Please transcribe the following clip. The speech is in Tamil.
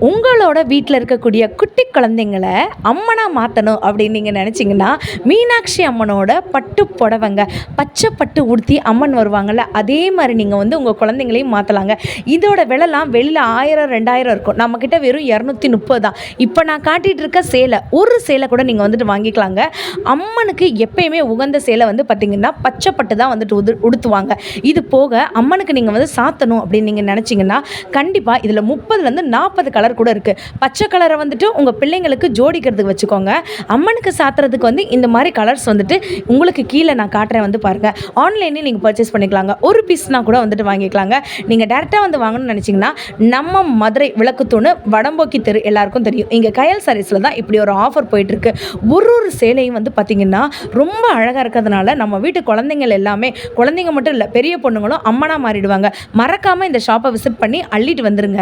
உங்களோட வீட்டில் இருக்கக்கூடிய குட்டி குழந்தைங்கள அம்மனா மாற்றணும் அப்படின்னு நீங்கள் நினச்சிங்கன்னா, மீனாட்சி அம்மனோட பட்டு புடவைங்க, பச்சை பட்டு உடுத்தி அம்மன் வருவாங்கள்ல, அதே மாதிரி நீங்கள் வந்து உங்கள் குழந்தைங்களையும் மாற்றலாங்க. இதோட விலைலாம் வெளியில் 1000 2000 இருக்கும். நம்மக்கிட்ட வெறும் 230 தான். இப்போ நான் காட்டிகிட்டு இருக்க சேலை, ஒரு சேலை கூட நீங்கள் வந்துட்டு வாங்கிக்கலாங்க. அம்மனுக்கு எப்பயுமே உகந்த சேலை வந்து பார்த்திங்கன்னா பச்சை பட்டு தான் வந்துட்டு உடுத்துவாங்க. இது போக அம்மனுக்கு நீங்கள் வந்து சாத்தணும் அப்படின்னு நீங்கள் நினச்சிங்கன்னா, கண்டிப்பாக இதில் 30லேருந்து 40 கலர் கூட இருக்குது. பச்சை கலரை வந்துட்டு உங்கள் பிள்ளைங்களுக்கு ஜோடிக்கிறதுக்கு வச்சுக்கோங்க. அம்மனுக்கு சாத்துறதுக்கு வந்து இந்த மாதிரி கலர்ஸ் வந்துட்டு உங்களுக்கு கீழே நான் காட்டுறேன், வந்து பாருங்கள். ஆன்லைன்லேயே நீங்கள் பர்ச்சேஸ் பண்ணிக்கலாங்க. ஒரு பீஸ்னா கூட வந்துட்டு வாங்கிக்கலாங்க. நீங்கள் டேரெக்டாக வந்து வாங்கணும்னு நினச்சிங்கன்னா, நம்ம மதுரை விளக்குத்தூணு வடம்போக்கி தெரு எல்லாருக்கும் தெரியும். இங்கே கயல் சாரீஸில் தான் இப்படி ஒரு ஆஃபர் போயிட்டுருக்கு. ஒரு சேலையும் வந்து பார்த்திங்கன்னா ரொம்ப அழகாக இருக்கிறதுனால நம்ம வீட்டு குழந்தைங்கள் எல்லாமே, குழந்தைங்க மட்டும் இல்லை, பெரிய பொண்ணுங்களும் அம்மனாக மாறிடுவாங்க. மறக்காமல் இந்த ஷாப்பை விசிட் பண்ணி அள்ளிட்டு வந்துருங்க.